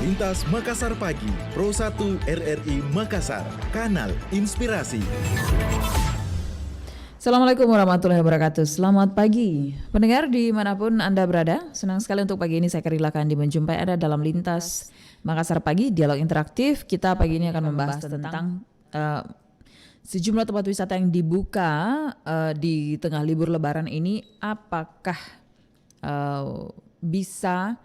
Lintas Makassar Pagi, Pro 1 RRI Makassar, Kanal Inspirasi. Assalamualaikum warahmatullahi wabarakatuh. Selamat pagi pendengar dimanapun Anda berada. Senang sekali untuk pagi ini saya kerelakan menjumpai Anda dalam Lintas Makassar Pagi, dialog interaktif. Kita pagi ini akan membahas tentang sejumlah tempat wisata yang dibuka di tengah libur lebaran ini. Apakah bisa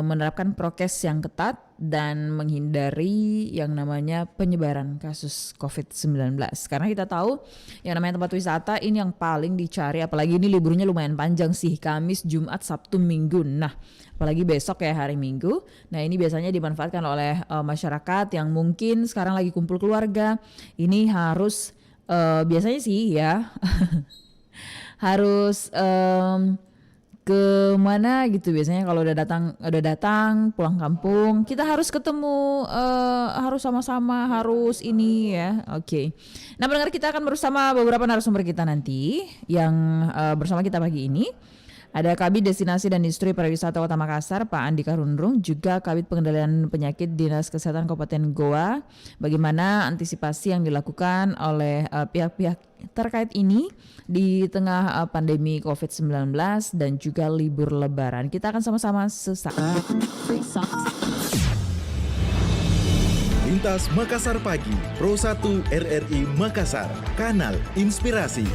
menerapkan prokes yang ketat dan menghindari yang namanya penyebaran kasus COVID-19. Karena kita tahu yang namanya tempat wisata ini yang paling dicari, apalagi ini liburnya lumayan panjang sih, Kamis, Jumat, Sabtu, Minggu. Nah, apalagi besok ya hari Minggu. Nah, ini biasanya dimanfaatkan oleh masyarakat yang mungkin sekarang lagi kumpul keluarga. Ini harus biasanya sih ya harus ke mana gitu biasanya kalau udah datang pulang kampung kita harus ketemu, harus sama-sama, harus ini ya. Oke. Nah, pendengar, kita akan bersama beberapa narasumber kita nanti yang bersama kita pagi ini. Ada Kabid Destinasi dan Industri Pariwisata Kota Makassar, Pak Andika Rundrung, juga Kabid Pengendalian Penyakit Dinas Kesehatan Kabupaten Goa. Bagaimana antisipasi yang dilakukan oleh pihak-pihak terkait ini di tengah pandemi COVID-19 dan juga libur lebaran. Kita akan sama-sama sesaat. Lintas Makassar Pagi, Pro 1 RRI Makassar, Kanal Inspirasi.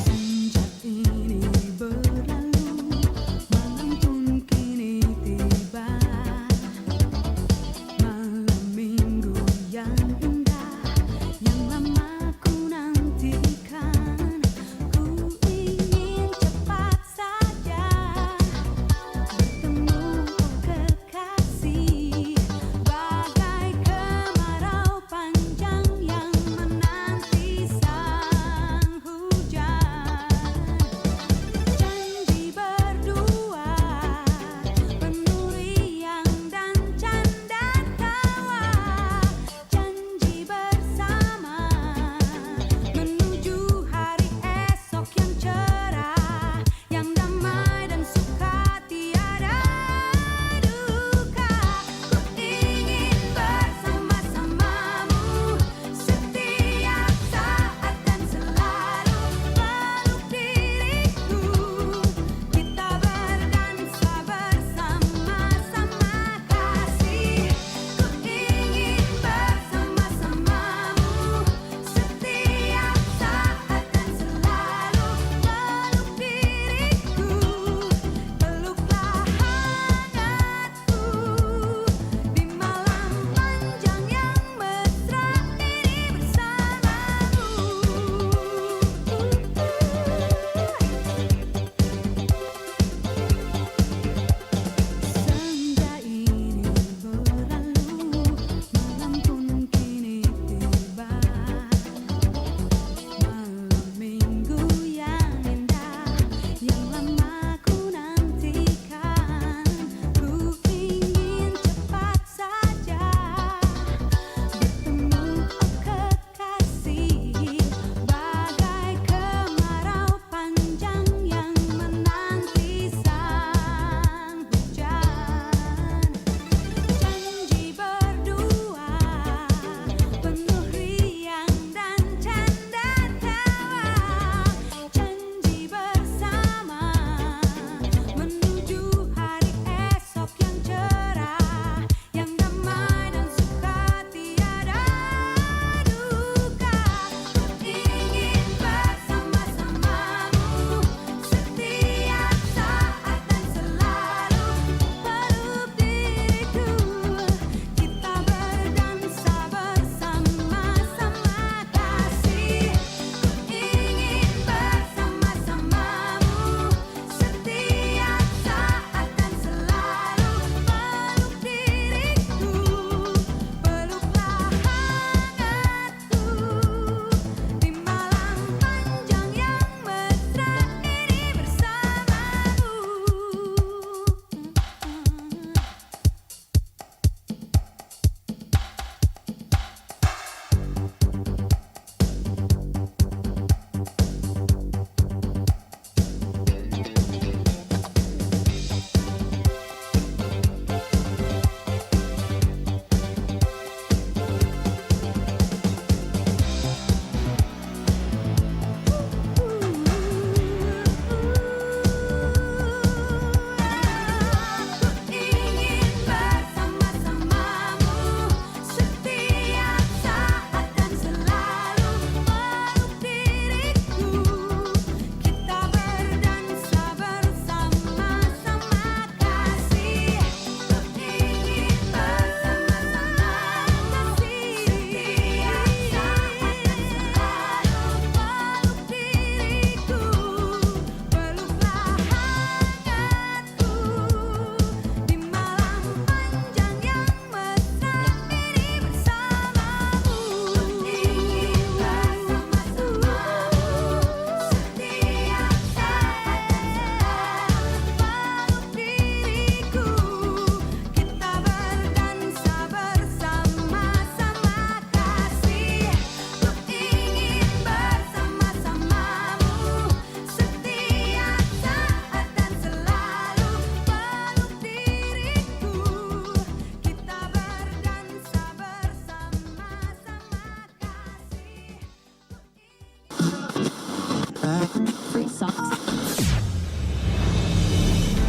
Sejak ini berlalu, malam pun kini tiba.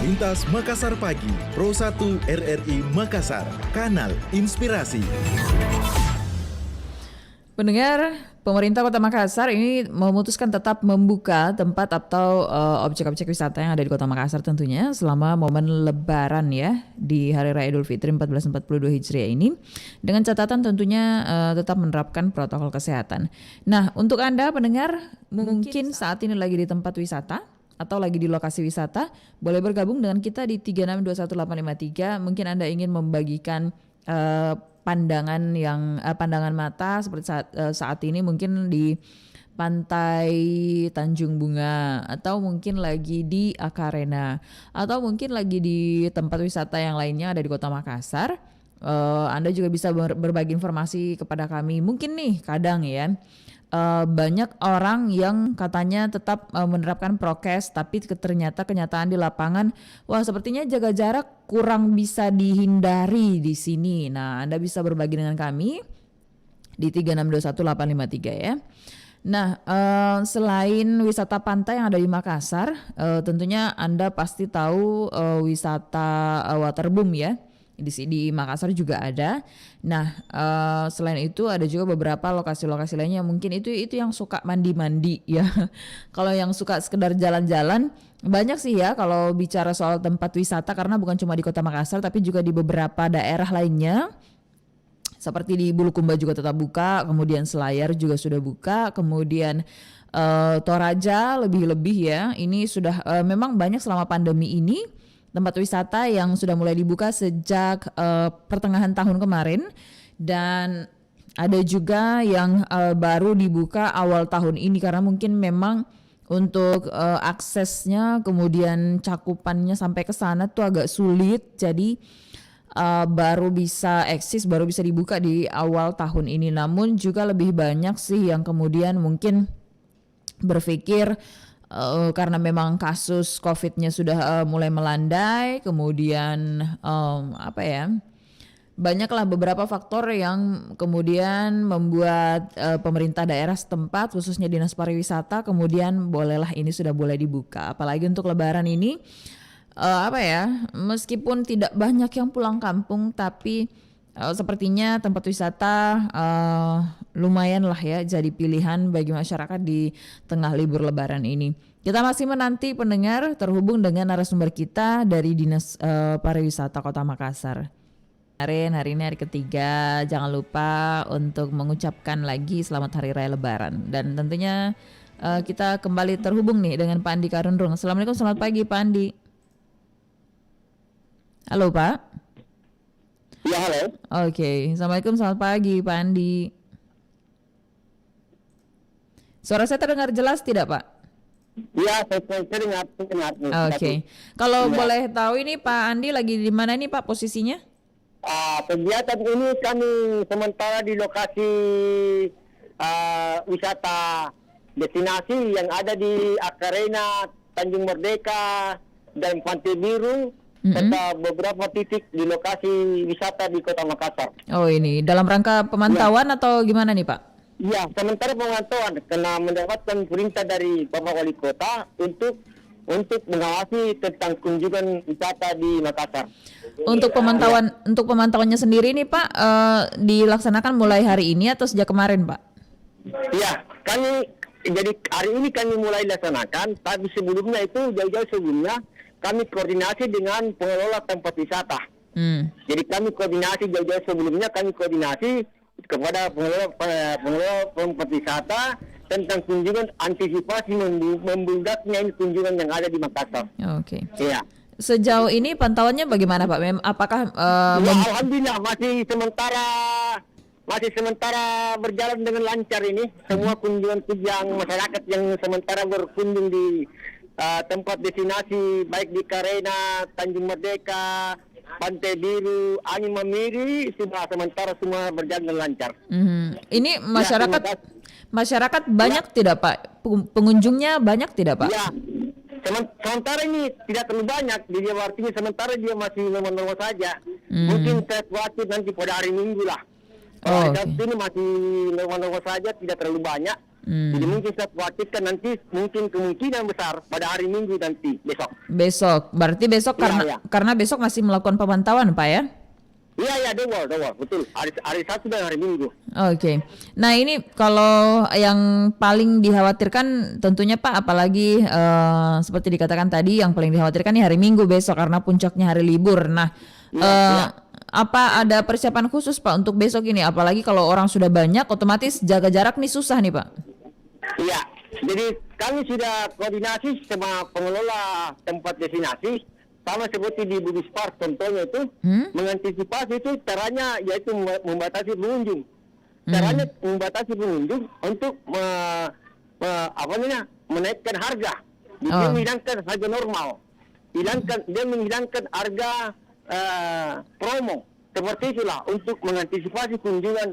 Lintas Makassar Pagi, Pro 1 RRI Makassar, kanal inspirasi. Pendengar, pemerintah Kota Makassar ini memutuskan tetap membuka tempat atau objek-objek wisata yang ada di Kota Makassar tentunya selama momen Lebaran ya di Hari Raya Idul Fitri 1442 Hijriah ini dengan catatan tentunya tetap menerapkan protokol kesehatan. Nah, untuk Anda pendengar mungkin saat ini lagi di tempat wisata atau lagi di lokasi wisata, boleh bergabung dengan kita di 3621853. Mungkin Anda ingin membagikan pandangan mata seperti saat ini mungkin di pantai Tanjung Bunga atau mungkin lagi di Akarena atau mungkin lagi di tempat wisata yang lainnya ada di Kota Makassar. Anda juga bisa berbagi informasi kepada kami. Mungkin nih kadang ya banyak orang yang katanya tetap menerapkan prokes, tapi ternyata kenyataan di lapangan, wah sepertinya jaga jarak kurang bisa dihindari di sini. Nah, Anda bisa berbagi dengan kami di 3621853 ya. Nah, selain wisata pantai yang ada di Makassar, tentunya Anda pasti tahu wisata waterboom ya. Di Makassar juga ada. Nah, selain itu ada juga beberapa lokasi-lokasi lainnya. Mungkin itu yang suka mandi-mandi ya. Kalau yang suka sekedar jalan-jalan banyak sih ya kalau bicara soal tempat wisata, karena bukan cuma di Kota Makassar tapi juga di beberapa daerah lainnya. Seperti di Bulukumba juga tetap buka, kemudian Selayar juga sudah buka, kemudian Toraja lebih-lebih ya. Ini sudah memang banyak selama pandemi ini tempat wisata yang sudah mulai dibuka sejak pertengahan tahun kemarin, dan ada juga yang baru dibuka awal tahun ini karena mungkin memang untuk aksesnya kemudian cakupannya sampai ke sana tuh agak sulit, jadi baru bisa eksis, baru bisa dibuka di awal tahun ini. Namun juga lebih banyak sih yang kemudian mungkin berpikir karena memang kasus COVID-nya sudah mulai melandai, kemudian banyaklah beberapa faktor yang kemudian membuat pemerintah daerah setempat, khususnya Dinas Pariwisata, kemudian bolehlah ini sudah boleh dibuka. Apalagi untuk Lebaran ini, meskipun tidak banyak yang pulang kampung, tapi sepertinya tempat wisata lumayan lah ya jadi pilihan bagi masyarakat di tengah libur Lebaran ini. Kita masih menanti pendengar terhubung dengan narasumber kita dari Dinas Pariwisata Kota Makassar. Hari ini hari ketiga, jangan lupa untuk mengucapkan lagi selamat Hari Raya Lebaran. Dan tentunya kita kembali terhubung nih dengan Pak Andi Karundrung. Assalamualaikum, selamat pagi Pak Andi. Halo Pak. Ya, halo. Oke, Assalamualaikum, selamat pagi Pak Andi. Suara saya terdengar jelas tidak Pak? Ya, saya dengar. Oke. Kalau boleh tahu ini Pak Andi lagi di mana nih Pak posisinya? Kegiatan ini kami sementara di lokasi wisata destinasi yang ada di Akarena, Tanjung Merdeka, dan Pantai Biru. Serta beberapa titik di lokasi wisata di Kota Makassar. Oh, ini dalam rangka pemantauan atau gimana nih Pak? Ya, sementara pemantauan karena mendapatkan perintah dari Bapak Wali Kota untuk mengawasi tentang kunjungan wisata di Makassar. Untuk pemantauannya sendiri nih Pak, dilaksanakan mulai hari ini atau sejak kemarin Pak? Ya, jadi hari ini kami mulai laksanakan, tapi sebelumnya itu jauh-jauh sebelumnya kami koordinasi dengan pengelola tempat wisata. Jadi kami koordinasi jauh-jauh sebelumnya, kami koordinasi kepada pengelola tempat wisata tentang kunjungan, antisipasi membludaknya ini kunjungan yang ada di Makassar. Oke. Iya. Sejauh ini pantauannya bagaimana Pak? Apakah Alhamdulillah masih sementara berjalan dengan lancar ini. Semua kunjungan yang masyarakat yang sementara berkunjung di tempat destinasi baik di Karena, Tanjung Merdeka, Pantai Biru, Angin Mamiri, sementara semua berjalan dengan lancar. Ini masyarakat banyak tidak Pak? Pengunjungnya banyak tidak Pak? Ya, sementara ini tidak terlalu banyak. Jadi artinya sementara dia masih normal saja. Mungkin saya khawatir nanti pada hari Minggu lah. Hari Sabtu ini masih normal saja, tidak terlalu banyak. Jadi mungkin saya khawatirkan nanti kemungkinan besar pada hari Minggu nanti Besok, berarti besok karena besok masih melakukan pemantauan Pak ya? Iya, dua, betul. Hari Sabtu dan hari Minggu. Oke. Nah ini kalau yang paling dikhawatirkan tentunya Pak, apalagi seperti dikatakan tadi, yang paling dikhawatirkan nih hari Minggu besok karena puncaknya hari libur. Nah, apa ada persiapan khusus Pak untuk besok ini? Apalagi kalau orang sudah banyak, otomatis jaga jarak nih susah nih Pak. Iya, jadi kami sudah koordinasi sama pengelola tempat destinasi, sama seperti di Bugis Park contohnya itu, mengantisipasi itu caranya yaitu membatasi pengunjung. Caranya membatasi pengunjung untuk menaikkan harga. Dia menghilangkan harga normal, dia menghilangkan harga promo. Seperti itulah untuk mengantisipasi kunjungan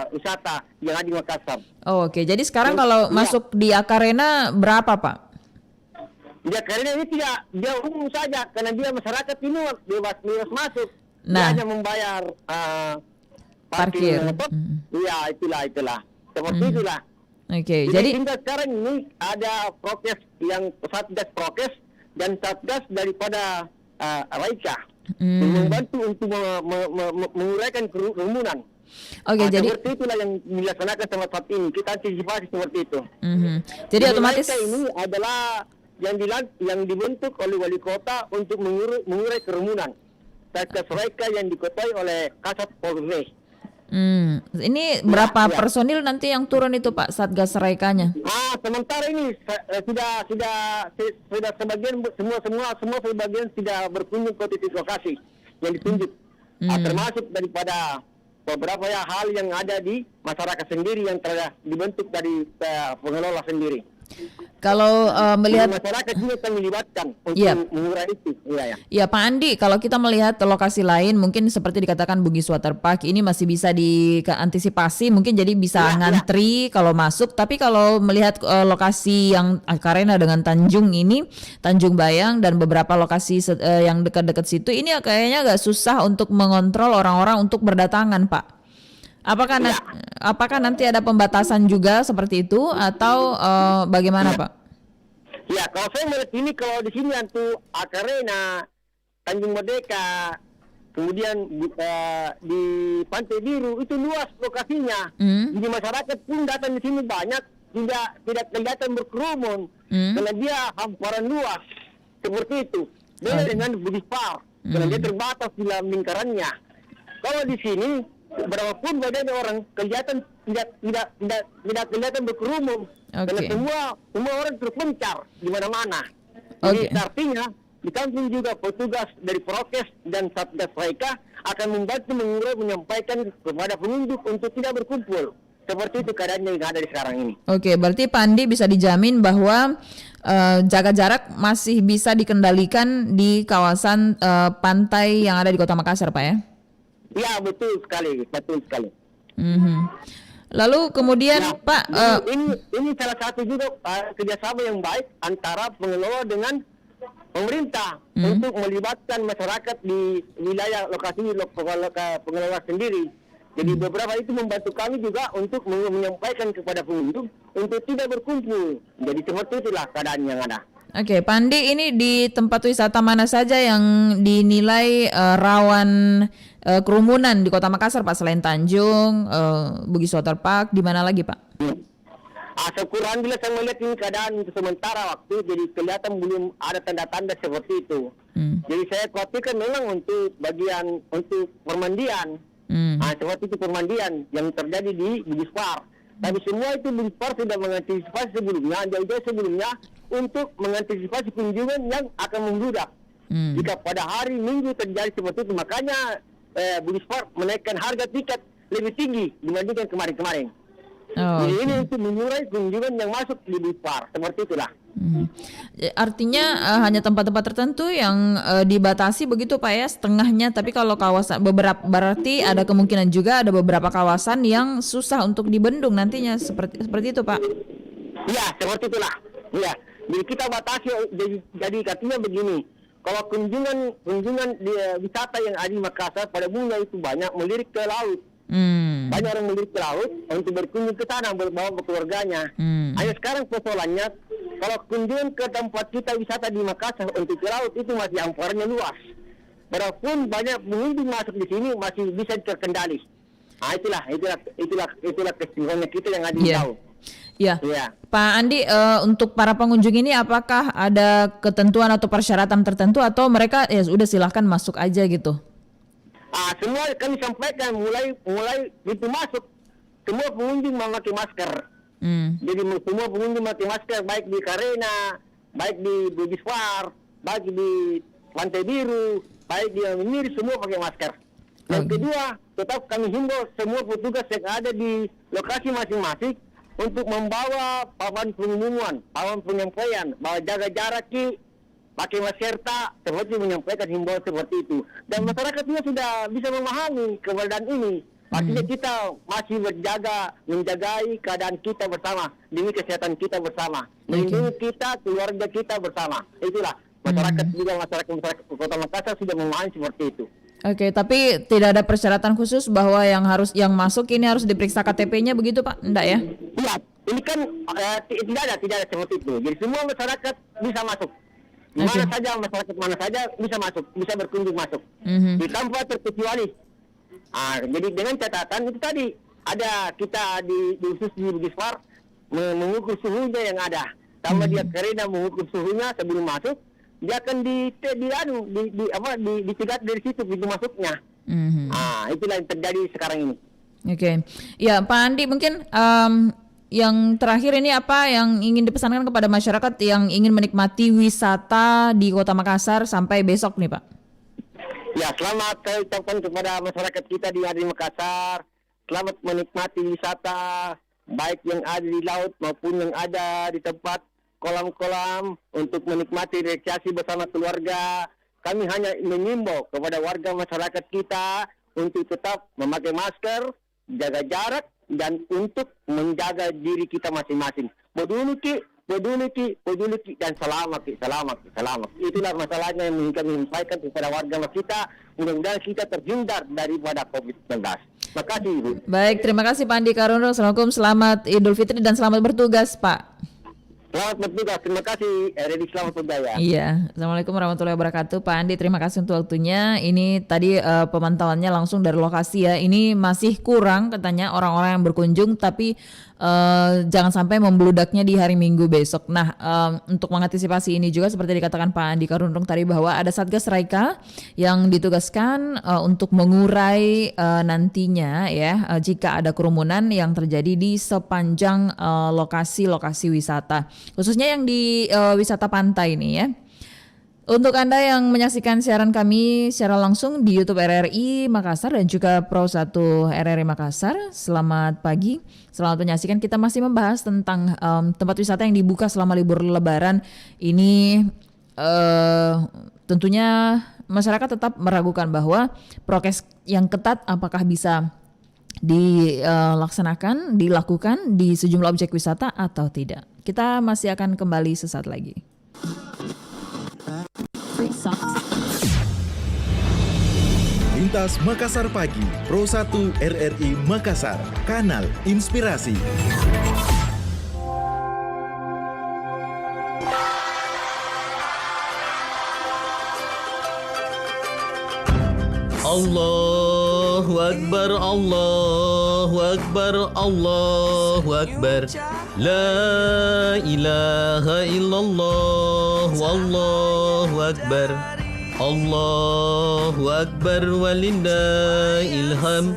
wisata yang ada di Makassar. Oke, jadi sekarang kalau masuk di Akarena berapa Pak? Di Akarena ini dia umum saja karena dia masyarakat ini bebas masuk. Nah, dia hanya membayar parkir. Iya, itulah. Seperti itulah. Oke, jadi hingga sekarang ini ada prokes yang Satgas Prokes dan Satgas daripada Raika. Membantu untuk menguraikan kerumunan. Oke, jadi seperti itulah yang dilaksanakan sama saat ini. Kita antisipasi seperti itu. Jadi otomatis ini adalah yang dibentuk oleh wali kota untuk mengurai kerumunan. Satgas Raika yang diketuai oleh Kasat Polres. Ini berapa personil nanti yang turun itu Pak Satgas Raikanya? Sementara ini sudah sebagian semua sebagian sudah berkunjung ke titik lokasi yang ditunjuk. Termasuk daripada beberapa hal yang ada di masyarakat sendiri yang telah dibentuk dari pengelola sendiri. Kalau melihat masyarakat juga akan dilibatkan untuk mengurai itu. Ya Pak Andi, kalau kita melihat lokasi lain mungkin seperti dikatakan Bugis Water Park ini masih bisa diantisipasi, mungkin jadi bisa ngantri kalau masuk. Tapi kalau melihat lokasi yang Akarena dengan Tanjung ini, Tanjung Bayang dan beberapa lokasi yang dekat-dekat situ, ini kayaknya agak susah untuk mengontrol orang-orang untuk berdatangan Pak. Apakah nanti ada pembatasan juga seperti itu atau bagaimana Pak? Ya, kalau saya melihat ini, kalau di sini untuk Akarena, Tanjung Merdeka, kemudian di Pantai Biru itu luas lokasinya. Jadi masyarakat pun datang di sini banyak, tidak kelihatan berkerumun karena dia hamparan luas seperti itu. Beda dengan Bugis Park karena dia terbatas di dalam lingkarannya. Kalau di sini berapapun badannya orang kelihatan tidak kelihatan berkerumun karena semua orang terpencar di mana-mana. Jadi artinya di kampung juga petugas dari Prokes dan Satgas Raika akan membantu menyampaikan kepada pengunjung untuk tidak berkumpul. Seperti itu keadaannya yang ada di sekarang ini. Oke, berarti Pak Andi bisa dijamin bahwa jaga jarak masih bisa dikendalikan di kawasan pantai yang ada di Kota Makassar Pak ya? Ya, betul sekali. Lalu kemudian Pak, ini salah satu juga kerjasama yang baik antara pengelola dengan pemerintah untuk melibatkan masyarakat di wilayah lokasi pengelola sendiri. Jadi beberapa itu membantu kami juga untuk menyampaikan kepada pengunjung untuk tidak berkumpul. Jadi seperti itulah keadaan yang ada. Oke, Pak Andi, ini di tempat wisata mana saja yang dinilai rawan kerumunan di Kota Makassar Pak, selain Tanjung, Bugis Water Park, di mana lagi Pak? Syukur bila saya melihat ini keadaan untuk sementara waktu, jadi kelihatan belum ada tanda-tanda seperti itu. Jadi saya khawatirkan memang untuk permandian, seperti itu permandian yang terjadi di Bugis Park. Tapi semua itu Bugis Park sudah mengantisipasi sebelumnya, jauh-jauh sebelumnya, untuk mengantisipasi kunjungan yang akan membludak. Jika pada hari Minggu terjadi seperti itu, makanya Bugis Park menaikkan harga tiket lebih tinggi dibandingkan kemarin-kemarin. Jadi ini untuk mengurai kunjungan yang masuk di Bugis Park, seperti itulah. Artinya hanya tempat-tempat tertentu yang dibatasi begitu Pak ya, setengahnya. Tapi kalau kawasan berarti ada kemungkinan juga ada beberapa kawasan yang susah untuk dibendung nantinya, seperti itu Pak. Iya, seperti itulah. Iya. Jadi kita batasi, jadi artinya begini. Kalau kunjungan wisata yang ada di Makassar pada bunga itu banyak melirik ke laut. Banyak orang melirik ke laut untuk berkunjung ke sana berbawa keluarganya. Hanya sekarang persoalannya, kalau kunjungan ke tempat kita wisata di Makassar untuk ke laut itu masih amparnya luas. Walaupun banyak pengunjung masuk di sini masih bisa terkendali. Itulah kesimpulannya kita yang ada di laut. Ya, Pak Andi, untuk para pengunjung ini apakah ada ketentuan atau persyaratan tertentu atau mereka ya sudah silahkan masuk aja gitu? Semua kami sampaikan mulai pintu masuk semua pengunjung memakai masker. Jadi semua pengunjung memakai masker baik di Karena, baik di Bugis-War, baik di Pantai Biru, baik di Minir, semua pakai masker. Yang kedua, tetap kami himbau semua petugas yang ada di lokasi masing-masing untuk membawa papan pengumuman, papan penyampaian, bahwa jaga jarak, pakai masker, seperti menyampaikan himbauan seperti itu. Dan masyarakat juga sudah bisa memahami keberadaan ini. Artinya kita masih menjagai keadaan kita bersama, demi kesehatan kita bersama, melindungi kita, keluarga kita bersama. Itulah masyarakat juga masyarakat Kota Makassar sudah memahami seperti itu. Oke, tapi tidak ada persyaratan khusus bahwa yang masuk ini harus diperiksa KTP-nya begitu Pak? Enggak ya? Iya, ini kan tidak ada seperti itu. Jadi semua masyarakat bisa masuk. Mana saja bisa masuk, bisa berkunjung masuk. Di tanpa terkecuali. Jadi dengan catatan itu tadi ada kita di khusus di Bugis-War mengukur suhunya yang ada. Sama dia Karena mengukur suhunya sebelum masuk, dia akan dicegat dari situ pintu masuknya. Itulah yang terjadi sekarang ini. Oke. Ya, Pak Andi, mungkin yang terakhir ini apa yang ingin dipesankan kepada masyarakat yang ingin menikmati wisata di Kota Makassar sampai besok nih, Pak? Ya, selamat saya ucapkan kepada masyarakat kita di Makassar. Selamat menikmati wisata baik yang ada di laut maupun yang ada di tempat kolam-kolam untuk menikmati rekreasi bersama keluarga. Kami hanya mengimbau kepada warga masyarakat kita untuk tetap memakai masker, jaga jarak, dan untuk menjaga diri kita masing-masing. Peduli dan selamat. Itulah masalahnya yang ingin kami sampaikan kepada warga kita. Mudah-mudahan kita terhindar daripada COVID-19. Terima kasih, Ibu. Baik, terima kasih Pak Andi Karundung. Assalamualaikum, selamat Idul Fitri dan selamat bertugas, Pak. Selamat bertugas, terima kasih. RRI Selamat Berjaya. Iya, Assalamualaikum warahmatullahi wabarakatuh. Pak Andi, terima kasih untuk waktunya. Ini tadi pemantauannya langsung dari lokasi ya. Ini masih kurang katanya orang-orang yang berkunjung, tapi jangan sampai membludaknya di hari Minggu besok. Nah, untuk mengantisipasi ini juga seperti dikatakan Pak Andi Karundung tadi bahwa ada Satgas Raika yang ditugaskan untuk mengurai nantinya ya jika ada kerumunan yang terjadi di sepanjang lokasi-lokasi wisata. Khususnya yang di wisata pantai ini ya. Untuk Anda yang menyaksikan siaran kami secara langsung di YouTube RRI Makassar dan juga Pro 1 RRI Makassar, selamat pagi. Selamat menyaksikan, kita masih membahas tentang tempat wisata yang dibuka selama libur Lebaran. Ini tentunya masyarakat tetap meragukan bahwa prokes yang ketat apakah bisa dilaksanakan, dilakukan di sejumlah objek wisata atau tidak. Kita masih akan kembali sesaat lagi. Lintas Makassar Pagi, Pro 1 RRI Makassar, kanal inspirasi. Allahu Akbar, Allahu Akbar, Allahu Akbar. La ilaha illallah, wallahu akbar. Allahu Akbar walillahil hamd.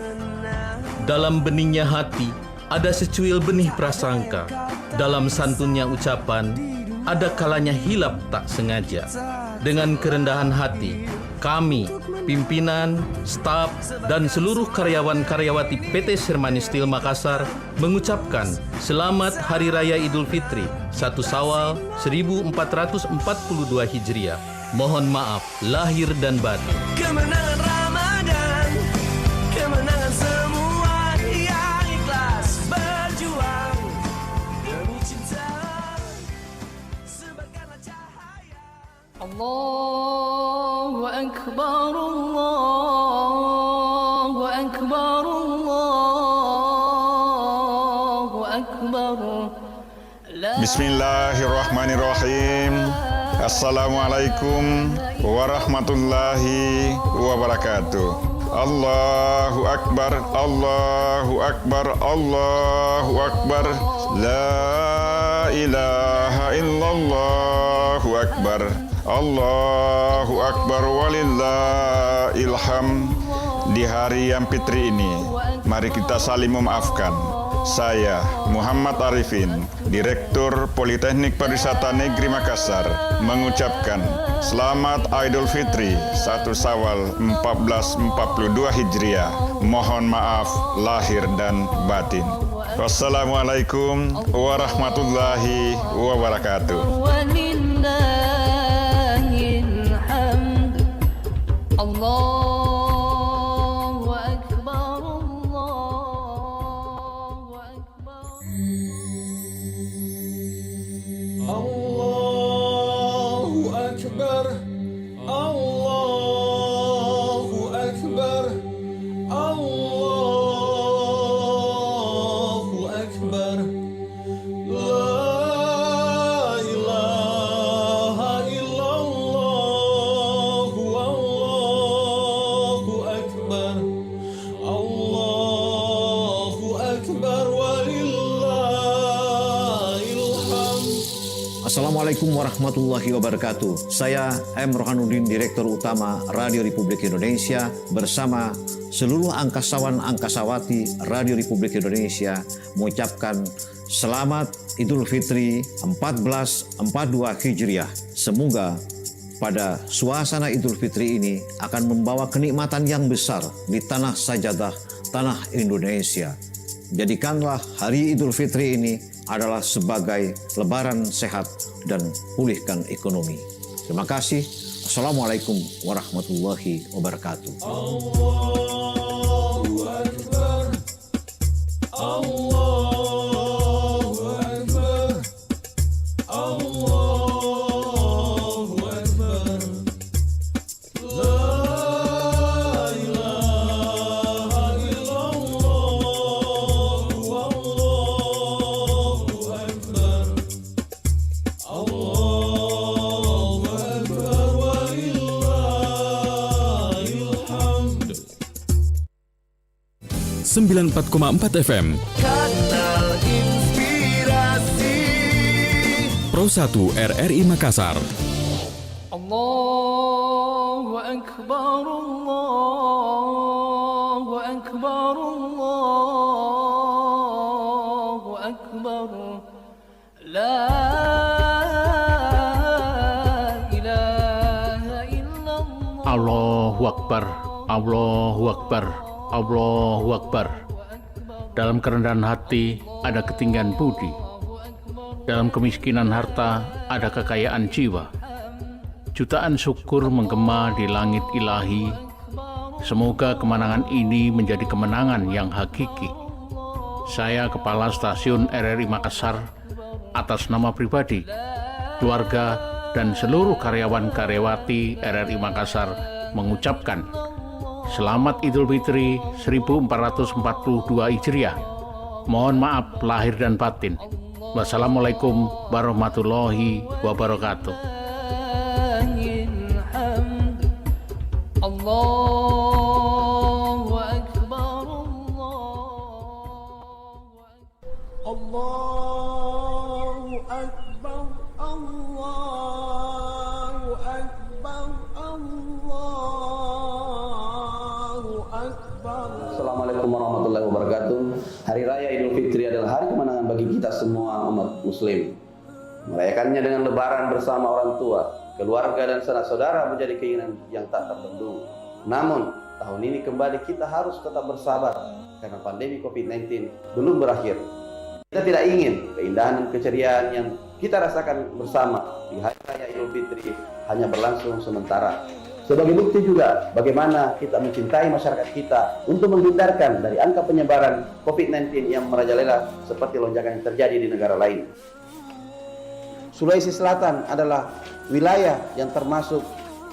Dalam beningnya hati ada secuil benih prasangka. Dalam santunnya ucapan ada kalanya hilap tak sengaja. Dengan kerendahan hati kami, pimpinan, staf, dan seluruh karyawan-karyawati PT Shermani Steel Makassar mengucapkan Selamat Hari Raya Idul Fitri 1 Syawal 1442 Hijriah. Mohon maaf lahir dan batin. Kemenangan Ramadan, kemenangan semua yang ikhlas berjuang demi cinta sebagailah cahaya. Allahu Akbar, Allahu Akbar, Allah. أكبر Bismillahirrahmanirrahim. Assalamualaikum warahmatullahi wabarakatuh. Allahu Akbar, Allahu Akbar, Allahu Akbar. La ilaha illallahu Akbar. Allahu Akbar walillahil hamd. Di hari yang fitri ini, mari kita saling memaafkan. Saya, Muhammad Arifin, Direktur Politeknik Pariwisata Negeri Makassar, mengucapkan Selamat Idul Fitri 1 Syawal 1442 Hijriah. Mohon maaf lahir dan batin. Wassalamualaikum warahmatullahi wabarakatuh. ولله الحمد الله أكبر الله أكبر Allahu Akbar, Allahu Akbar, Allahu Akbar. La ilaha illallah, Allahu Akbar, Allahu Akbar walillahil hamd. Assalamualaikum warahmatullahi wabarakatuh. Saya M. Rohanuddin, Direktur Utama Radio Republik Indonesia, bersama seluruh angkasawan-angkasawati Radio Republik Indonesia mengucapkan Selamat Idul Fitri 1442 Hijriah. Semoga pada suasana Idul Fitri ini akan membawa kenikmatan yang besar di tanah sajadah, tanah Indonesia. Jadikanlah hari Idul Fitri ini adalah sebagai lebaran sehat dan pulihkan ekonomi. Terima kasih. Assalamualaikum warahmatullahi wabarakatuh. Allahu Akbar, Allahu Akbar, Allahu Akbar. La ilaha illallah, Allahu Akbar, Allahu Akbar walillahil hamd. 94,4 FM Kanal Inspirasi Pro 1 RRI Makassar. Allahu Akbar Allahu Akbar Allahu Akbar La ilaha illallah Allahu Akbar, Allahu Akbar, Allahu Akbar. Dalam kerendahan hati ada ketinggian budi. Dalam kemiskinan harta ada kekayaan jiwa. Jutaan syukur menggema di langit ilahi. Semoga kemenangan ini menjadi kemenangan yang hakiki. Saya, Kepala Stasiun RRI Makassar, atas nama pribadi, keluarga, dan seluruh karyawan-karyawati RRI Makassar mengucapkan Selamat Idul Fitri 1442 Hijriah. Mohon maaf lahir dan batin. Wassalamualaikum warahmatullahi wabarakatuh. الحمد الله أكبر الله أكبر الله أكبر الله أكبر. Assalamualaikum warahmatullahi wabarakatuh. Hari Raya Idul Fitri adalah hari kemenangan bagi kita semua umat Muslim. Merayakannya dengan lebaran bersama orang tua, keluarga dan sanak saudara menjadi keinginan yang tak terbendung. Namun, tahun ini kembali kita harus tetap bersabar karena pandemi COVID-19 belum berakhir. Kita tidak ingin keindahan dan keceriaan yang kita rasakan bersama di Hari Raya Idul Fitri hanya berlangsung sementara. Sebagai bukti juga bagaimana kita mencintai masyarakat kita untuk menghindarkan dari angka penyebaran COVID-19 yang merajalela seperti lonjakan yang terjadi di negara lain. Sulawesi Selatan adalah wilayah yang termasuk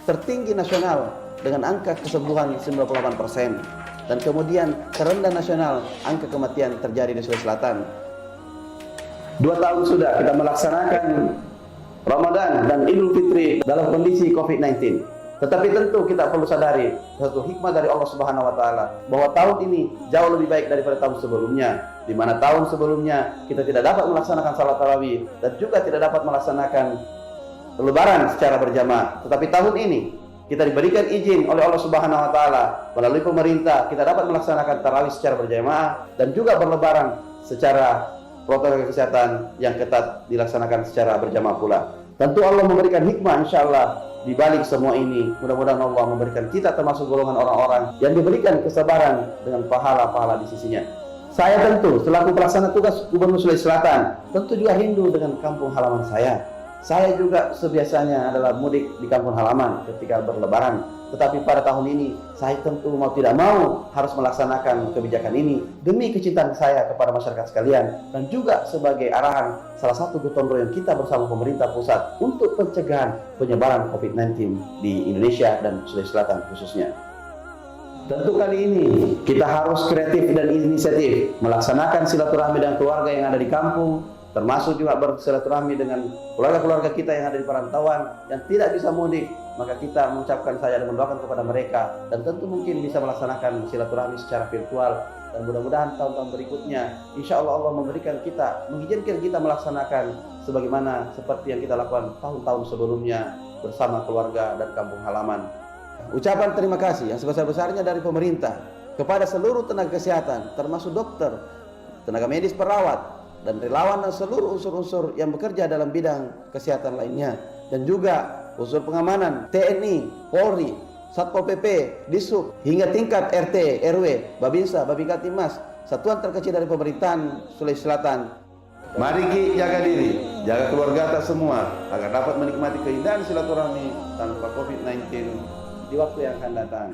tertinggi nasional dengan angka kesembuhan 98% dan kemudian terendah nasional angka kematian terjadi di Sulawesi Selatan. 2 tahun sudah kita melaksanakan Ramadan dan Idul Fitri dalam kondisi COVID-19. Tetapi tentu kita perlu sadari satu hikmah dari Allah Subhanahu wa taala bahwa tahun ini jauh lebih baik daripada tahun sebelumnya, di mana tahun sebelumnya kita tidak dapat melaksanakan salat tarawih dan juga tidak dapat melaksanakan lebaran secara berjamaah. Tetapi tahun ini kita diberikan izin oleh Allah Subhanahu wa taala melalui pemerintah, kita dapat melaksanakan tarawih secara berjamaah dan juga berlebaran secara protokol kesehatan yang ketat dilaksanakan secara berjamaah pula. Tentu Allah memberikan hikmah insyaallah di balik semua ini. Mudah-mudahan Allah memberikan kita termasuk golongan orang-orang yang diberikan kesabaran dengan pahala-pahala di sisinya. Saya tentu selaku pelaksana tugas Gubernur Sulawesi Selatan tentu juga rindu dengan kampung halaman saya. Saya juga sebiasanya adalah mudik di kampung halaman ketika berlebaran. Tetapi pada tahun ini saya tentu mau tidak mau harus melaksanakan kebijakan ini demi kecintaan saya kepada masyarakat sekalian dan juga sebagai arahan salah satu gotong royong kita bersama pemerintah pusat untuk pencegahan penyebaran COVID-19 di Indonesia dan Sulawesi Selatan khususnya. Tentu kali ini kita harus kreatif dan inisiatif melaksanakan silaturahmi dengan keluarga yang ada di kampung, termasuk juga bersilaturahmi dengan keluarga-keluarga kita yang ada di perantauan yang tidak bisa mudik. Maka kita mengucapkan saja dan mendoakan kepada mereka dan tentu mungkin bisa melaksanakan silaturahmi secara virtual dan mudah-mudahan tahun-tahun berikutnya insya Allah Allah memberikan kita, mengizinkan kita melaksanakan sebagaimana seperti yang kita lakukan tahun-tahun sebelumnya bersama keluarga dan kampung halaman. Ucapan terima kasih yang sebesar-besarnya dari pemerintah kepada seluruh tenaga kesehatan termasuk dokter, tenaga medis, perawat dan relawan dan seluruh unsur-unsur yang bekerja dalam bidang kesehatan lainnya dan juga unsur pengamanan TNI, Polri, Satpol PP, Disub hingga tingkat RT, RW, Babinsa, Babinkamtibmas, satuan terkecil dari pemerintahan Sulawesi Selatan. Mari kita jaga diri, jaga keluarga kita semua agar dapat menikmati keindahan silaturahmi tanpa COVID-19 di waktu yang akan datang.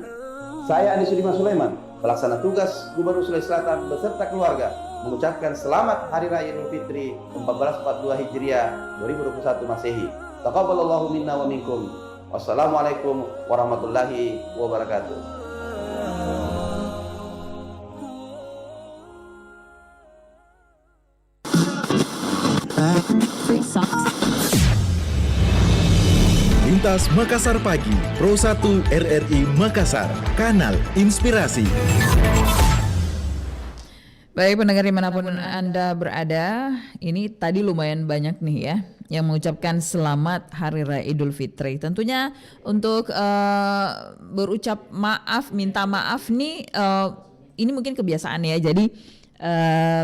Saya Andi Sudiman Sulaiman, pelaksana tugas Gubernur Sulawesi Selatan beserta keluarga mengucapkan selamat Hari Raya Idul Fitri 1442 Hijriah 2021 Masehi. Taqabbalallahu minna wa minkum. Wassalamualaikum warahmatullahi wabarakatuh. Lintas Makassar Pagi, Pro 1 RRI Makassar, kanal inspirasi. Baik pendengar dimanapun Anda berada, ini tadi lumayan banyak nih ya yang mengucapkan selamat Hari Raya Idul Fitri. Tentunya untuk berucap maaf, minta maaf nih, ini mungkin kebiasaan ya. Jadi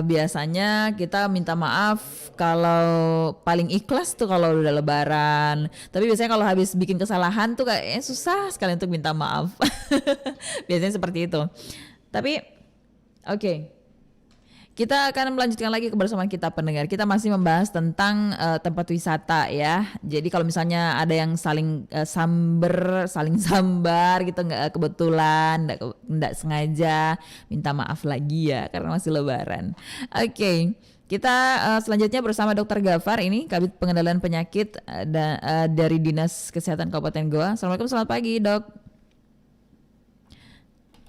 biasanya kita minta maaf kalau paling ikhlas tuh kalau udah lebaran. Tapi biasanya kalau habis bikin kesalahan tuh kayaknya susah sekali untuk minta maaf. Biasanya seperti itu. Tapi oke. Kita akan melanjutkan lagi kebersamaan kita pendengar. Kita masih membahas tentang tempat wisata ya. Jadi kalau misalnya ada yang saling sambar gitu nggak kebetulan, nggak sengaja, minta maaf lagi ya karena masih lebaran. Oke. Kita selanjutnya bersama Dr. Gafar ini Kabid Pengendalian Penyakit dari Dinas Kesehatan Kabupaten Goa. Assalamualaikum, selamat pagi dok.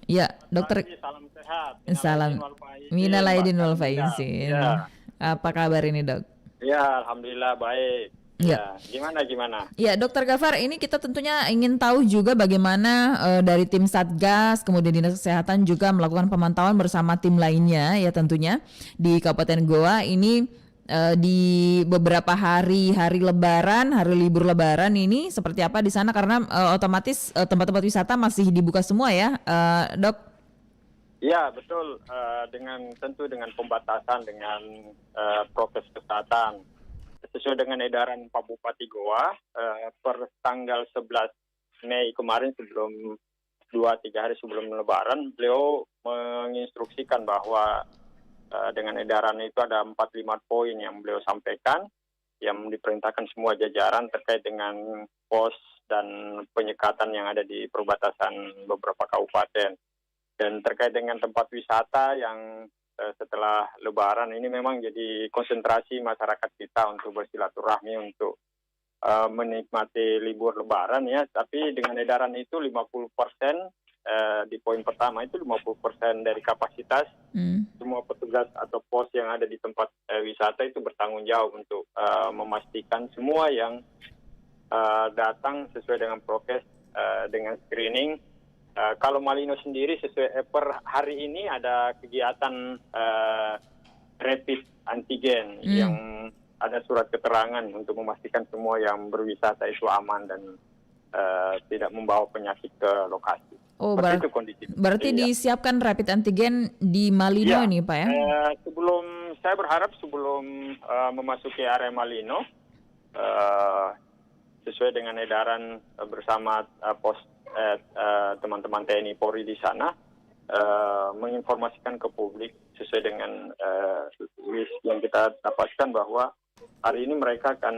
Ya, dokter. Salam sehat. Salam. Minal aidin wal faizin. Ya. Apa kabar ini dok? Ya, alhamdulillah baik. Ya. Gimana? Ya, Dokter Gafar, ini kita tentunya ingin tahu juga bagaimana dari tim Satgas, kemudian Dinas Kesehatan juga melakukan pemantauan bersama tim lainnya ya tentunya di Kabupaten Goa ini di beberapa hari lebaran, hari libur lebaran ini seperti apa di sana karena otomatis tempat-tempat wisata masih dibuka semua ya, Dok? Ya, betul. Tentu dengan pembatasan dengan prokes kesehatan. Sesuai dengan edaran Pak Bupati Goa per tanggal 11 Mei kemarin sebelum 2-3 hari sebelum lebaran, beliau menginstruksikan bahwa dengan edaran itu ada 4-5 poin yang beliau sampaikan yang diperintahkan semua jajaran terkait dengan pos dan penyekatan yang ada di perbatasan beberapa kabupaten. Dan terkait dengan tempat wisata yang setelah lebaran ini memang jadi konsentrasi masyarakat kita untuk bersilaturahmi untuk menikmati libur lebaran ya. Tapi dengan edaran itu 50% di poin pertama itu 50% dari kapasitas. Semua petugas atau pos yang ada di tempat wisata itu bertanggung jawab untuk memastikan semua yang datang sesuai dengan prokes dengan screening. Kalau Malino sendiri sesuai per hari ini ada kegiatan rapid antigen yang ada surat keterangan untuk memastikan semua yang berwisata itu aman dan tidak membawa penyakit ke lokasi. Oh, itu kondisi. Berarti disiapkan rapid antigen di Malino nih Pak ya? Saya berharap sebelum memasuki area Malino, sesuai dengan edaran bersama pos teman-teman TNI Polri di sana, menginformasikan ke publik sesuai dengan list yang kita dapatkan bahwa hari ini mereka akan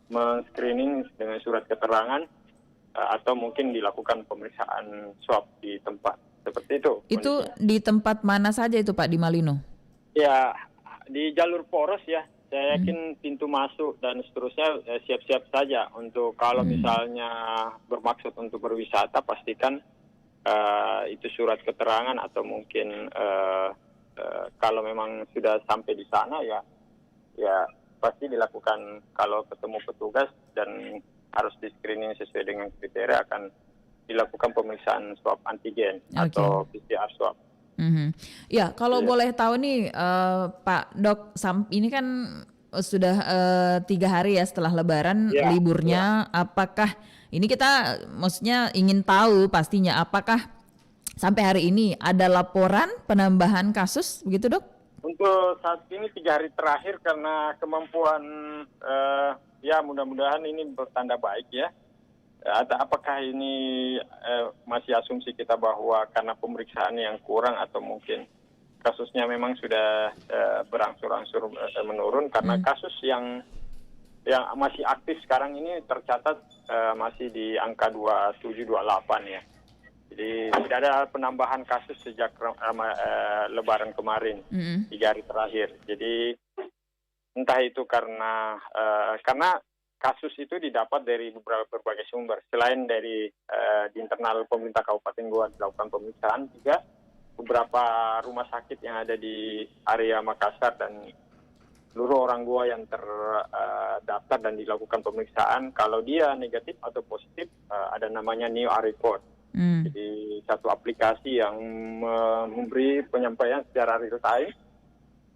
men-screening dengan surat keterangan atau mungkin dilakukan pemeriksaan swab di tempat. Seperti itu. Itu di tempat mana saja itu Pak di Malino? Ya, di jalur poros ya. Saya yakin pintu masuk dan seterusnya siap-siap saja untuk kalau misalnya bermaksud untuk berwisata, pastikan itu surat keterangan atau mungkin kalau memang sudah sampai di sana ya pasti dilakukan kalau ketemu petugas dan harus di screening sesuai dengan kriteria akan dilakukan pemeriksaan swab antigen atau PCR swab. Ya, kalau boleh tahu nih Pak Dok, ini kan sudah 3 hari ya setelah Lebaran liburnya. Apakah ini kita maksudnya ingin tahu pastinya apakah sampai hari ini ada laporan penambahan kasus begitu Dok? Untuk saat ini 3 hari terakhir karena kemampuan ya mudah-mudahan ini bertanda baik ya. Apakah ini masih asumsi kita bahwa karena pemeriksaan yang kurang atau mungkin kasusnya memang sudah berangsur-angsur menurun karena kasus yang masih aktif sekarang ini tercatat masih di angka 27-28 ya. Jadi tidak ada penambahan kasus sejak Lebaran kemarin 3 hari terakhir. Jadi entah itu karena kasus itu didapat dari berbagai sumber. Selain dari di internal pemerintah Kabupaten Goa dilakukan pemeriksaan, juga beberapa rumah sakit yang ada di area Makassar dan seluruh orang Goa yang terdaftar dan dilakukan pemeriksaan, kalau dia negatif atau positif, ada namanya New Report. Jadi satu aplikasi yang memberi penyampaian secara real time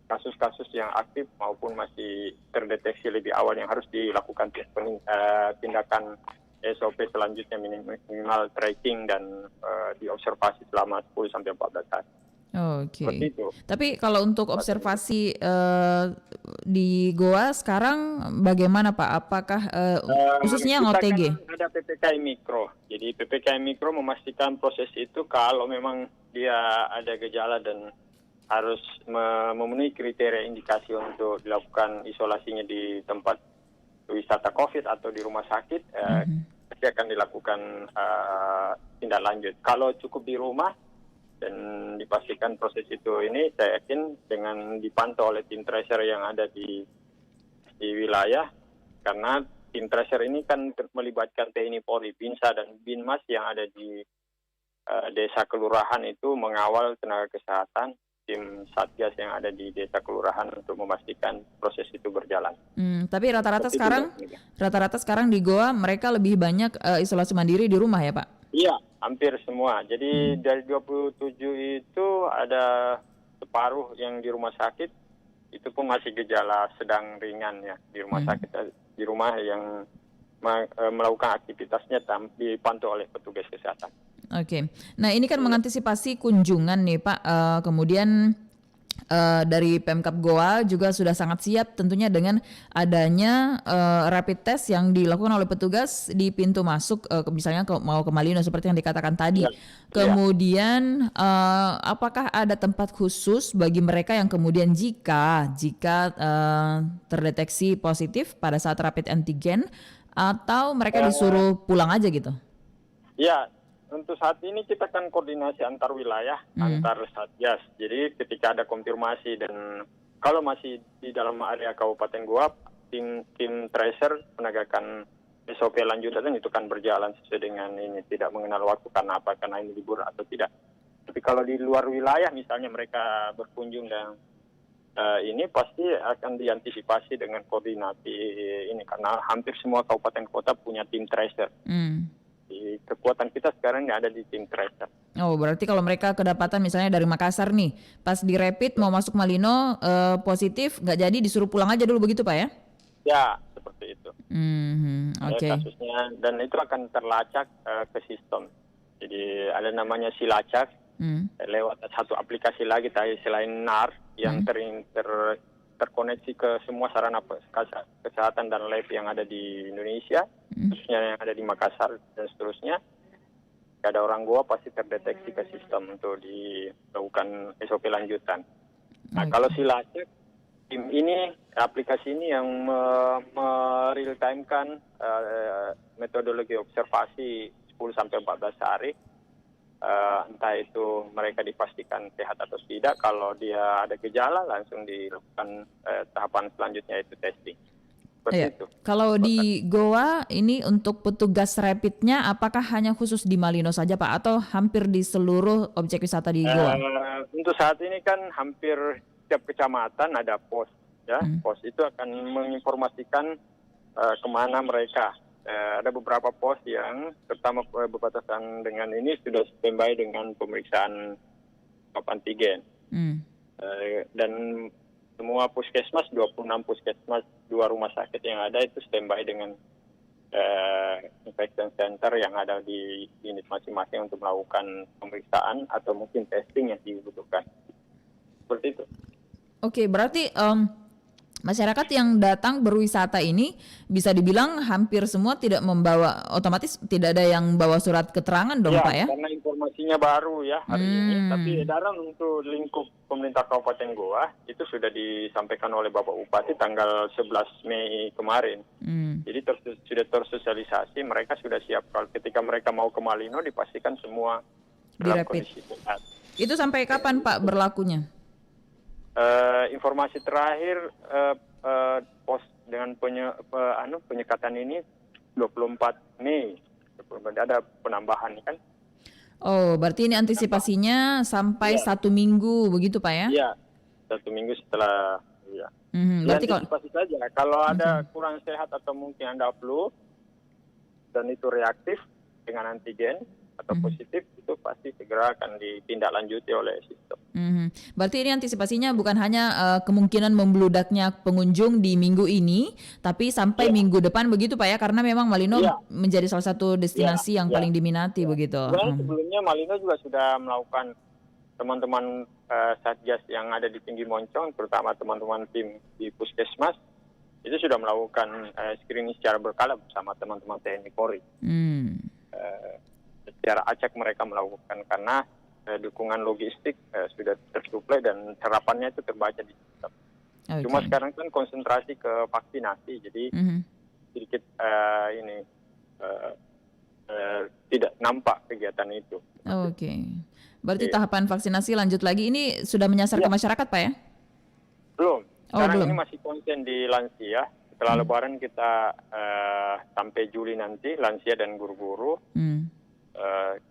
kasus-kasus yang aktif maupun masih terdeteksi lebih awal yang harus dilakukan tindakan SOP selanjutnya minimal tracking dan diobservasi selama 10-14 hari. Oke. Tapi kalau untuk observasi di Goa sekarang bagaimana Pak? Apakah khususnya yang OTG? Kan ada PPKM Mikro. Jadi PPKM Mikro memastikan proses itu kalau memang dia ada gejala dan harus memenuhi kriteria indikasi untuk dilakukan isolasinya di tempat wisata COVID atau di rumah sakit, pasti akan dilakukan tindak lanjut. Kalau cukup di rumah dan dipastikan proses itu ini, saya yakin dengan dipantau oleh tim tracer yang ada di wilayah, karena tim tracer ini kan melibatkan TNI Polri, Binsa dan Binmas yang ada di desa kelurahan itu mengawal tenaga kesehatan, tim Satgas yang ada di desa kelurahan untuk memastikan proses itu berjalan. Tapi rata-rata sekarang di Goa mereka lebih banyak isolasi mandiri di rumah ya Pak? Iya, hampir semua. Jadi dari 27 itu ada separuh yang di rumah sakit, itu pun masih gejala sedang ringan ya di rumah sakit, di rumah yang melakukan aktivitasnya dipantau oleh petugas kesehatan. Oke. Nah ini kan mengantisipasi kunjungan nih Pak, kemudian dari Pemkab Goa juga sudah sangat siap tentunya dengan adanya rapid test yang dilakukan oleh petugas di pintu masuk, misalnya mau ke Malino seperti yang dikatakan tadi. Kemudian apakah ada tempat khusus bagi mereka yang kemudian jika terdeteksi positif pada saat rapid antigen atau mereka disuruh pulang aja gitu? Ya. Untuk saat ini kita kan koordinasi antar wilayah, antar Satgas. Jadi ketika ada konfirmasi dan kalau masih di dalam area Kabupaten Goa, tim tracer penegakan SOP lanjutan itu kan berjalan sesuai dengan ini, tidak mengenal waktu karena apa, karena ini libur atau tidak. Tapi kalau di luar wilayah misalnya mereka berkunjung dan ini pasti akan diantisipasi dengan koordinasi ini, karena hampir semua kabupaten kota punya tim tracer. Di kekuatan kita sekarang ini ada di tim tracer. Oh, berarti kalau mereka kedapatan misalnya dari Makassar nih, pas di rapid mau masuk Malino positif, nggak jadi disuruh pulang aja dulu begitu Pak ya? Ya, seperti itu. Oke. Kasusnya, dan itu akan terlacak ke sistem. Jadi ada namanya silacak lewat satu aplikasi lagi tadi selain NAR yang terkoneksi ke semua sarana kesehatan dan lab yang ada di Indonesia, khususnya yang ada di Makassar dan seterusnya. Ada orang Goa pasti terdeteksi ke sistem untuk dilakukan SOP lanjutan. Nah, kalau silacak tim ini, aplikasi ini yang real time kan metodologi observasi 10-14 hari, entah itu mereka dipastikan sehat atau tidak. Kalau dia ada gejala langsung dilakukan tahapan selanjutnya itu testing. Iya. Kalau di Goa ini untuk petugas rapidnya apakah hanya khusus di Malino saja Pak atau hampir di seluruh objek wisata di Goa? Untuk saat ini kan hampir setiap kecamatan ada pos, ya. Pos itu akan menginformasikan kemana mereka. Ada beberapa pos yang terutama berbatasan dengan ini sudah standby dengan pemeriksaan swab antigen. Dan semua puskesmas, 26 puskesmas, 2 rumah sakit yang ada itu standby dengan infection center yang ada di unit masing-masing untuk melakukan pemeriksaan atau mungkin testing yang dibutuhkan. Seperti itu. Oke, berarti masyarakat yang datang berwisata ini bisa dibilang hampir semua tidak membawa, otomatis tidak ada yang bawa surat keterangan dong Pak ya? Karena informasinya baru ya hari ini. Tapi edaran untuk lingkup pemerintah Kabupaten Goa itu sudah disampaikan oleh Bapak Bupati tanggal 11 Mei kemarin. Jadi sudah tersosialisasi, mereka sudah siap kalau ketika mereka mau ke Malino dipastikan semua dalam kondisi sehat. Itu sampai kapan Pak berlakunya? Informasi terakhir pos dengan penyekatan ini 24 Mei. Ada penambahan kan? Oh, berarti ini antisipasinya sampai 1 minggu begitu Pak ya? Iya, 1 minggu setelah. Ya. Berarti antisipasi saja. Kalau ada kurang sehat atau mungkin Anda flu dan itu reaktif dengan antigen atau positif, itu pasti segera akan ditindaklanjuti oleh sistem. Berarti ini antisipasinya bukan hanya kemungkinan membludaknya pengunjung di minggu ini, tapi sampai minggu depan begitu Pak ya, karena memang Malino menjadi salah satu destinasi yang paling diminati begitu. Sebelumnya Malino juga sudah melakukan teman-teman Satgas yang ada di Tinggi Moncong, terutama teman-teman tim di Puskesmas, itu sudah melakukan screening secara berkala bersama teman-teman TNI Polri. Secara acak mereka melakukan karena dukungan logistik sudah tersuplai dan serapannya itu terbaca di sistem. Cuma sekarang kan konsentrasi ke vaksinasi, jadi sedikit tidak nampak kegiatan itu. Berarti tahapan vaksinasi lanjut lagi ini sudah menyasar ke masyarakat Pak ya? Belum. Sekarang belum. ini masih konsen di lansia. Setelah Lebaran kita sampai Juli nanti lansia dan guru-guru.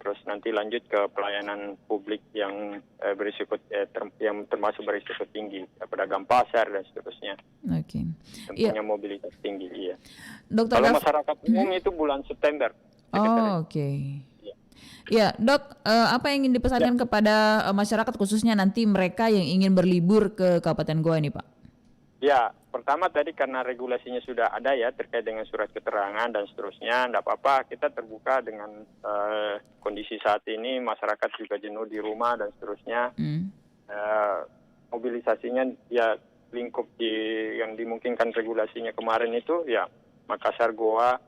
Terus nanti lanjut ke pelayanan publik yang berisiko yang termasuk berisiko tinggi, pedagang pasar dan seterusnya. Tentunya mobilitas tinggi. Iya. Kalau masyarakat umum itu bulan September. Ya, Dok, apa yang ingin dipesankan kepada masyarakat khususnya nanti mereka yang ingin berlibur ke Kabupaten Goa ini, Pak? Ya, pertama tadi karena regulasinya sudah ada ya terkait dengan surat keterangan dan seterusnya, tidak apa-apa, kita terbuka dengan kondisi saat ini, masyarakat juga jenuh di rumah dan seterusnya. Mobilisasinya ya lingkup yang dimungkinkan regulasinya kemarin itu ya Makassar, Goa,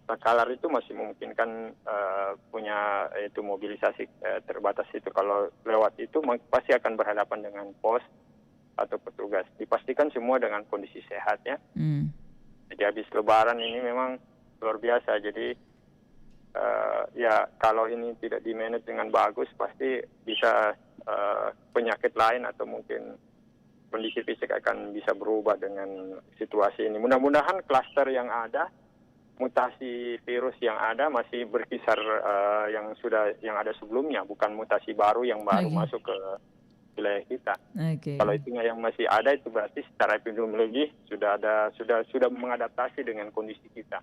Takalar itu masih memungkinkan punya itu mobilisasi terbatas itu. Kalau lewat itu pasti akan berhadapan dengan pos atau petugas. Dipastikan semua dengan kondisi sehat ya. Jadi habis Lebaran ini memang luar biasa. Jadi ya kalau ini tidak di-manage dengan bagus pasti bisa penyakit lain atau mungkin kondisi fisik akan bisa berubah dengan situasi ini. Mudah-mudahan klaster yang ada mutasi virus yang ada masih berkisar yang ada sebelumnya, bukan mutasi baru yang baru masuk ke wilayah kita. Kalau itu yang masih ada itu berarti secara epidemiologi sudah mengadaptasi dengan kondisi kita.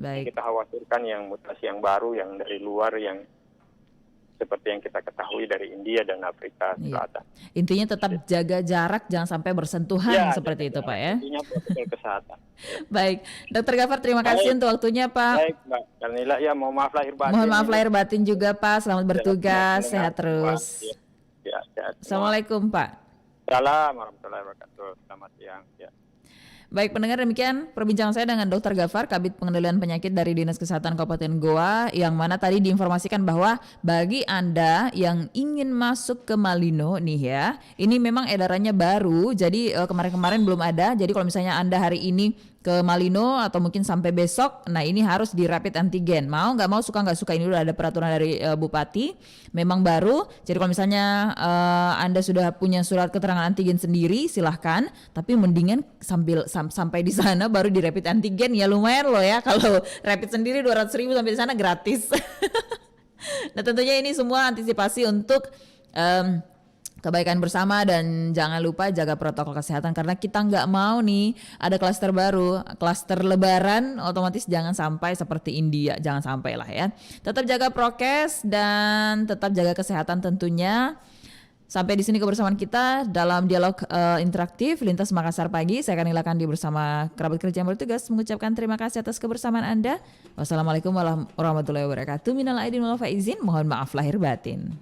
Baik. Kita khawatirkan yang mutasi yang baru yang dari luar yang seperti yang kita ketahui dari India dan Afrika Selatan. Intinya tetap jaga jarak, jangan sampai bersentuhan seperti itu, Pak ya. Intinya protokol kesehatan. Baik, Dr. Ghaffar terima kasih untuk waktunya, Pak. Baik, Mbak Karnila, ya mohon maaf lahir batin. Mohon maaf lahir batin juga, Pak. Selamat bertugas, sehat terus. Sehat. Assalamualaikum, Pak. Assalamualaikum warahmatullahi wabarakatuh. Selamat siang. Baik pendengar, demikian perbincangan saya dengan Dr. Ghaffar, Kabid Pengendalian Penyakit dari Dinas Kesehatan Kabupaten Goa, yang mana tadi diinformasikan bahwa bagi Anda yang ingin masuk ke Malino nih ya, ini memang edarannya baru, jadi kemarin-kemarin belum ada. Jadi kalau misalnya Anda hari ini ke Malino atau mungkin sampai besok, nah ini harus di rapid antigen. Mau nggak mau, suka nggak suka, ini udah ada peraturan dari Bupati, memang baru. Jadi kalau misalnya Anda sudah punya surat keterangan antigen sendiri, silahkan. Tapi mendingan sampai di sana baru di rapid antigen, ya lumayan loh ya. Kalau rapid sendiri 200.000 sampai di sana gratis. Nah tentunya ini semua antisipasi untuk kebaikan bersama, dan jangan lupa jaga protokol kesehatan karena kita nggak mau nih ada klaster baru, klaster lebaran, otomatis jangan sampai seperti India, jangan sampai lah ya. Tetap jaga prokes dan tetap jaga kesehatan tentunya. Sampai di sini kebersamaan kita dalam dialog interaktif Lintas Makassar Pagi. Saya Karnila Kandi bersama kerabat kerja yang bertugas mengucapkan terima kasih atas kebersamaan Anda. Wassalamualaikum warahmatullahi wabarakatuh. Minal aidin wal faizin. Mohon maaf lahir batin.